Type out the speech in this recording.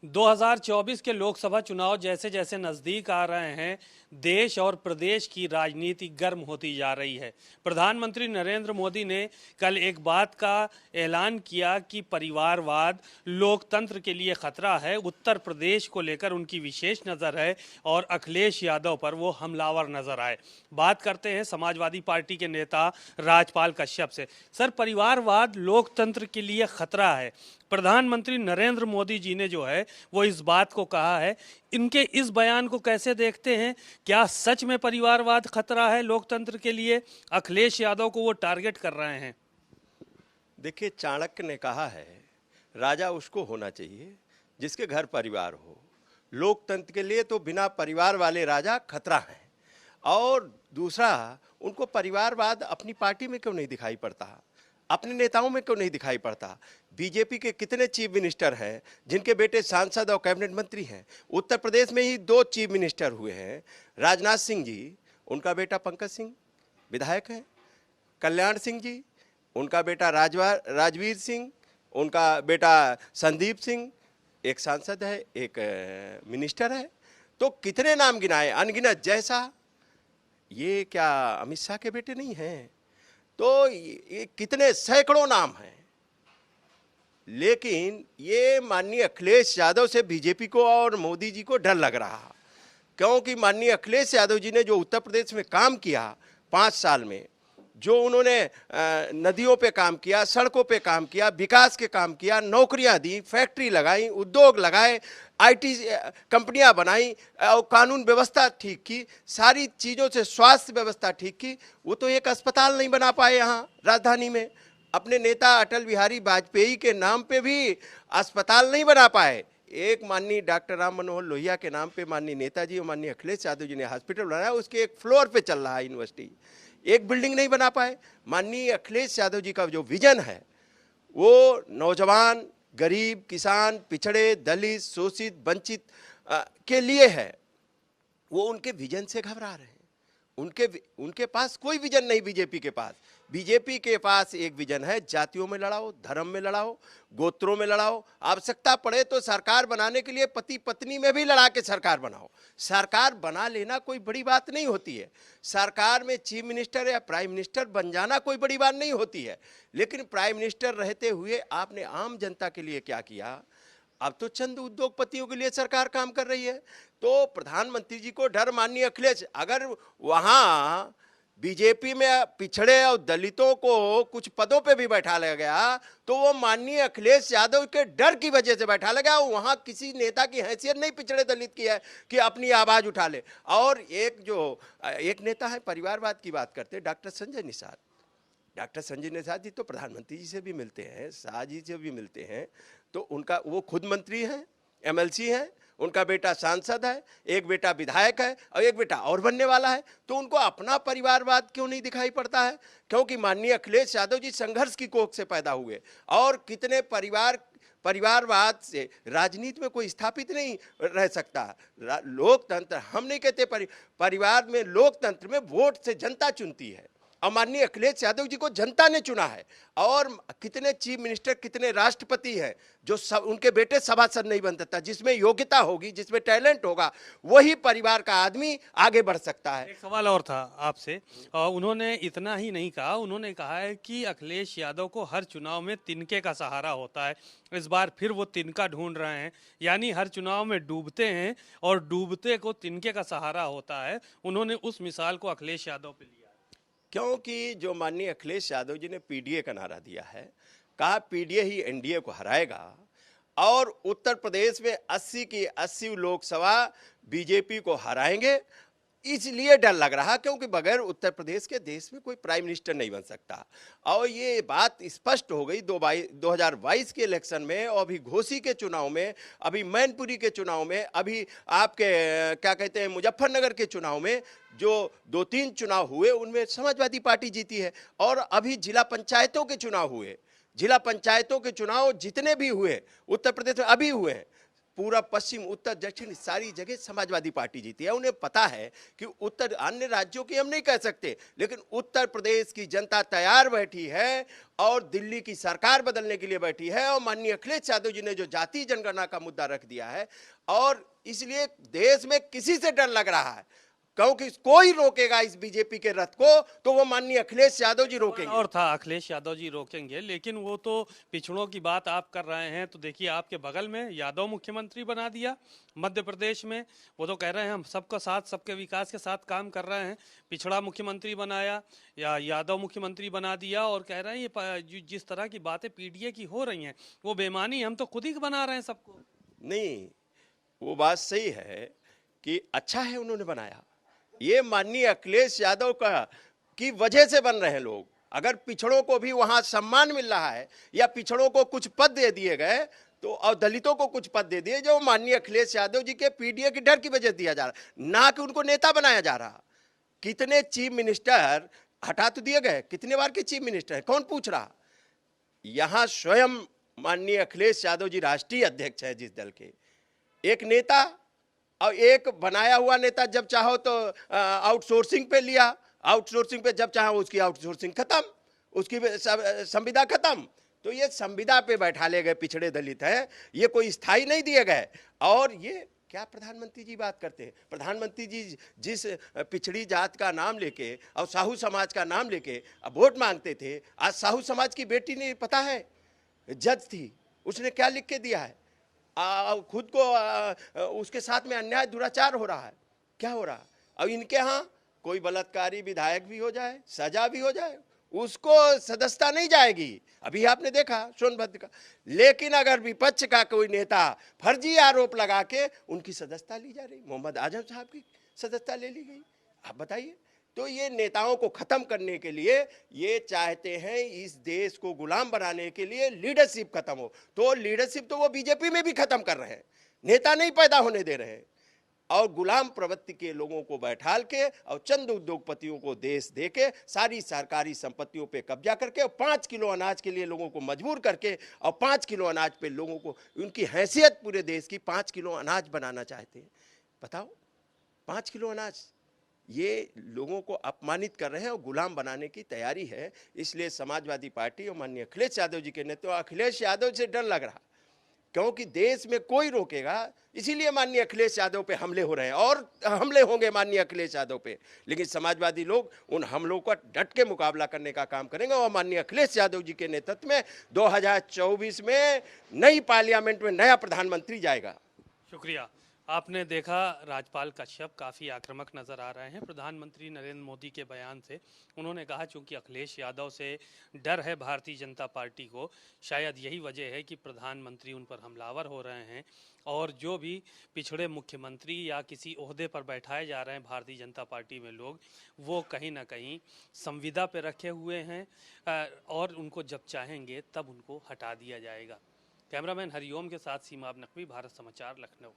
2024 के लोकसभा चुनाव जैसे जैसे नजदीक आ रहे हैं, देश और प्रदेश की राजनीति गर्म होती जा रही है। प्रधानमंत्री नरेंद्र मोदी ने कल एक बात का ऐलान किया कि परिवारवाद लोकतंत्र के लिए खतरा है। उत्तर प्रदेश को लेकर उनकी विशेष नज़र है और अखिलेश यादव पर वो हमलावर नजर आए। बात करते हैं समाजवादी पार्टी के नेता राजपाल कश्यप से। सर, परिवारवाद लोकतंत्र के लिए खतरा है। प्रधानमंत्री नरेंद्र मोदी जी ने जो है वो इस बात को कहा है। इनके इस बयान को कैसे देखते हैं? क्या सच में परिवारवाद खतरा है लोकतंत्र के लिए? अखिलेश यादव को वो टारगेट कर रहे हैं। देखिए, चाणक्य ने कहा है राजा उसको होना चाहिए जिसके घर परिवार हो। लोकतंत्र के लिए तो बिना परिवार वाले राजा खतरा है। और दूसरा, उनको परिवारवाद अपनी पार्टी में क्यों नहीं दिखाई पड़ता, अपने नेताओं में क्यों नहीं दिखाई पड़ता? बीजेपी के कितने चीफ मिनिस्टर हैं जिनके बेटे सांसद और कैबिनेट मंत्री हैं? उत्तर प्रदेश में ही 2 चीफ मिनिस्टर हुए हैं। राजनाथ सिंह जी, उनका बेटा पंकज सिंह विधायक है। कल्याण सिंह जी, उनका बेटा राजवीर सिंह, उनका बेटा संदीप सिंह एक सांसद है, एक मिनिस्टर है। तो कितने नाम गिनाए, अनगिनत। जैसा ये क्या अमित शाह के बेटे नहीं हैं? तो ये कितने सैकड़ों नाम हैं। लेकिन ये माननीय अखिलेश यादव से बीजेपी को और मोदी जी को डर लग रहा, क्योंकि माननीय अखिलेश यादव जी ने जो उत्तर प्रदेश में काम किया 5 साल में, जो उन्होंने नदियों पे काम किया, सड़कों पे काम किया, विकास के काम किया, नौकरियां दी, फैक्ट्री लगाई, उद्योग लगाए, आईटी कंपनियां बनाई और कानून व्यवस्था ठीक की, सारी चीज़ों से स्वास्थ्य व्यवस्था ठीक की। वो तो एक अस्पताल नहीं बना पाए यहाँ राजधानी में। अपने नेता अटल बिहारी वाजपेयी के नाम पे भी अस्पताल नहीं बना पाए। एक माननीय डॉक्टर राम मनोहर लोहिया के नाम पे माननीय नेताजी और माननीय अखिलेश यादव जी ने हॉस्पिटल बनाया, उसके एक फ्लोर पे चल रहा है यूनिवर्सिटी, एक बिल्डिंग नहीं बना पाए। माननीय अखिलेश यादव जी का जो विजन है वो नौजवान, गरीब, किसान, पिछड़े, दलित, शोषित, वंचित के लिए है। वो उनके विजन से घबरा रहे हैं। उनके पास कोई विजन नहीं। बीजेपी के पास एक विजन है, जातियों में लड़ाओ, धर्म में लड़ाओ, गोत्रों में लड़ाओ, आवश्यकता पड़े तो सरकार बनाने के लिए पति पत्नी में भी लड़ा के सरकार बनाओ। सरकार बना लेना कोई बड़ी बात नहीं होती है। सरकार में चीफ मिनिस्टर या प्राइम मिनिस्टर बन जाना कोई बड़ी बात नहीं होती है। लेकिन प्राइम मिनिस्टर रहते हुए आपने आम जनता के लिए क्या किया? अब तो चंद उद्योगपतियों के लिए सरकार काम कर रही है। तो प्रधानमंत्री जी को डर माननीय अखिलेश, अगर वहां बीजेपी में पिछड़े और दलितों को कुछ पदों पे भी बैठा लिया गया तो वो माननीय अखिलेश यादव के डर की वजह से बैठा लगा। वहां किसी नेता की हैसियत नहीं पिछड़े दलित की है कि अपनी आवाज उठा ले। और एक नेता है, परिवारवाद की बात करते, डॉक्टर संजय निषाद। डॉक्टर संजय निषाद जी तो प्रधानमंत्री जी से भी मिलते हैं, शाह जी से भी मिलते हैं। तो वो खुद मंत्री हैं, एमएलसी हैं, उनका बेटा सांसद है, एक बेटा विधायक है और एक बेटा और बनने वाला है। तो उनको अपना परिवारवाद क्यों नहीं दिखाई पड़ता है? क्योंकि माननीय अखिलेश यादव जी संघर्ष की कोख से पैदा हुए और कितने परिवारवाद से राजनीति में कोई स्थापित नहीं रह सकता। लोकतंत्र, हम नहीं कहते परिवार में, लोकतंत्र में वोट से जनता चुनती है और माननीय अखिलेश यादव जी को जनता ने चुना है। और कितने चीफ मिनिस्टर, कितने राष्ट्रपति हैं जो उनके बेटे सभासद नहीं बन सकता। जिसमें योग्यता होगी, जिसमें टैलेंट होगा, वही परिवार का आदमी आगे बढ़ सकता है। एक सवाल और था आपसे। उन्होंने इतना ही नहीं कहा, उन्होंने कहा है कि अखिलेश यादव को हर चुनाव में तिनके का सहारा होता है। इस बार फिर वो तिनका ढूंढ रहे हैं, यानी हर चुनाव में डूबते हैं और डूबते को तिनके का सहारा होता है। उन्होंने उस मिसाल को अखिलेश यादव पे लिया, क्योंकि जो माननीय अखिलेश यादव जी ने पीडीए का नारा दिया है, कहा पीडीए ही एनडीए को हराएगा और उत्तर प्रदेश में 80 की 80 लोकसभा बीजेपी को हराएंगे। इसलिए डर लग रहा क्योंकि बगैर उत्तर प्रदेश के देश में कोई प्राइम मिनिस्टर नहीं बन सकता। और ये बात स्पष्ट हो गई 2022 के इलेक्शन में और अभी घोसी के चुनाव में, अभी मैनपुरी के चुनाव में, अभी आपके क्या कहते हैं मुजफ्फरनगर के चुनाव में। जो 2-3 चुनाव हुए उनमें समाजवादी पार्टी जीती है। और अभी जिला पंचायतों के चुनाव हुए, जिला पंचायतों के चुनाव जितने भी हुए उत्तर प्रदेश में अभी हुए हैं, पूरब पश्चिम उत्तर दक्षिण सारी जगह समाजवादी पार्टी जीती है। उन्हें पता है कि उत्तर अन्य राज्यों की हम नहीं कह सकते, लेकिन उत्तर प्रदेश की जनता तैयार बैठी है और दिल्ली की सरकार बदलने के लिए बैठी है। और माननीय अखिलेश यादव जी ने जो जाति जनगणना का मुद्दा रख दिया है, और इसलिए देश में किसी से डर लग रहा है, क्योंकि कोई रोकेगा इस बीजेपी के रथ को तो वो माननीय अखिलेश यादव जी रोकेंगे। और था अखिलेश यादव जी रोकेंगे, लेकिन वो तो पिछड़ों की बात आप कर रहे हैं, तो देखिए आपके बगल में यादव मुख्यमंत्री बना दिया मध्य प्रदेश में। वो तो कह रहे हैं हम सबका साथ, सबके विकास के साथ काम कर रहे हैं। पिछड़ा मुख्यमंत्री बनाया या यादव मुख्यमंत्री बना दिया, और कह रहे हैं ये जिस तरह की बातें पीडीए की हो रही हैं वो बेमानी, हम तो खुद ही बना रहे हैं सबको। नहीं, वो बात सही है कि अच्छा है उन्होंने बनाया। ये माननीय अखिलेश यादव का की वजह से बन रहे हैं लोग। अगर पिछड़ों को भी वहां सम्मान मिल रहा है या पिछड़ों को कुछ पद दे दिए गए तो, और दलितों को कुछ पद दे दिए, जो माननीय अखिलेश यादव जी के पीडीए के डर की वजह दिया जा रहा, ना कि उनको नेता बनाया जा रहा। कितने चीफ मिनिस्टर हटा तो दिए गए, कितने बार के चीफ मिनिस्टर है, कौन पूछ रहा। यहां स्वयं माननीय अखिलेश यादव जी राष्ट्रीय अध्यक्ष है जिस दल के, एक नेता और एक बनाया हुआ नेता, जब चाहो तो आउटसोर्सिंग पे लिया, आउटसोर्सिंग पे जब चाहो उसकी आउटसोर्सिंग खत्म, उसकी संविदा खत्म। तो ये संविदा पे बैठा ले गए पिछड़े दलित हैं, ये कोई स्थायी नहीं दिए गए। और ये क्या प्रधानमंत्री जी बात करते हैं, प्रधानमंत्री जी जिस पिछड़ी जात का नाम लेके और साहू समाज का नाम लेके अब वोट मांगते थे, आज साहू समाज की बेटी ने, पता है जज थी, उसने क्या लिख के दिया है, खुद को उसके साथ में अन्याय दुराचार हो रहा है, क्या हो रहा है। और इनके यहाँ कोई बलात्कारी विधायक भी हो जाए, सजा भी हो जाए, उसको सदस्यता नहीं जाएगी। अभी आपने देखा सोनभद्र का। लेकिन अगर विपक्ष का कोई नेता फर्जी आरोप लगा के उनकी सदस्यता ली जा रही, मोहम्मद आजम साहब की सदस्यता ले ली गई, आप बताइए। तो ये नेताओं को खत्म करने के लिए ये चाहते हैं, इस देश को गुलाम बनाने के लिए लीडरशिप खत्म हो। तो लीडरशिप तो वो बीजेपी में भी खत्म कर रहे हैं, नेता नहीं पैदा होने दे रहे हैं, और गुलाम प्रवृत्ति के लोगों को बैठाल के और चंद उद्योगपतियों को देश देके सारी सरकारी संपत्तियों पे कब्जा करके और 5 किलो अनाज के लिए लोगों को मजबूर करके, और 5 किलो अनाज पे लोगों को, उनकी हैसियत पूरे देश की 5 किलो अनाज बनाना चाहते हैं। बताओ, 5 किलो अनाज, ये लोगों को अपमानित कर रहे हैं और गुलाम बनाने की तैयारी है। इसलिए समाजवादी पार्टी और माननीय अखिलेश यादव जी के नेतृत्व, अखिलेश यादव से डर लग रहा, क्योंकि देश में कोई रोकेगा, इसीलिए माननीय अखिलेश यादव पे हमले हो रहे हैं, और हमले होंगे माननीय अखिलेश यादव पे। लेकिन समाजवादी लोग उन हमलों का डट के मुकाबला करने का काम करेंगे, और माननीय अखिलेश यादव जी के नेतृत्व में 2024 में नई पार्लियामेंट में नया प्रधानमंत्री जाएगा। शुक्रिया। आपने देखा राज्यपाल कश्यप काफ़ी आक्रामक नज़र आ रहे हैं प्रधानमंत्री नरेंद्र मोदी के बयान से। उन्होंने कहा चूंकि अखिलेश यादव से डर है भारतीय जनता पार्टी को, शायद यही वजह है कि प्रधानमंत्री उन पर हमलावर हो रहे हैं, और जो भी पिछड़े मुख्यमंत्री या किसी ओहदे पर बैठाए जा रहे हैं भारतीय जनता पार्टी में लोग, वो कहीं ना कहीं संविदा पे रखे हुए हैं, और उनको जब चाहेंगे तब उनको हटा दिया जाएगा। कैमरामैन हरिओम के साथ सीमा नकवी, भारत समाचार, लखनऊ।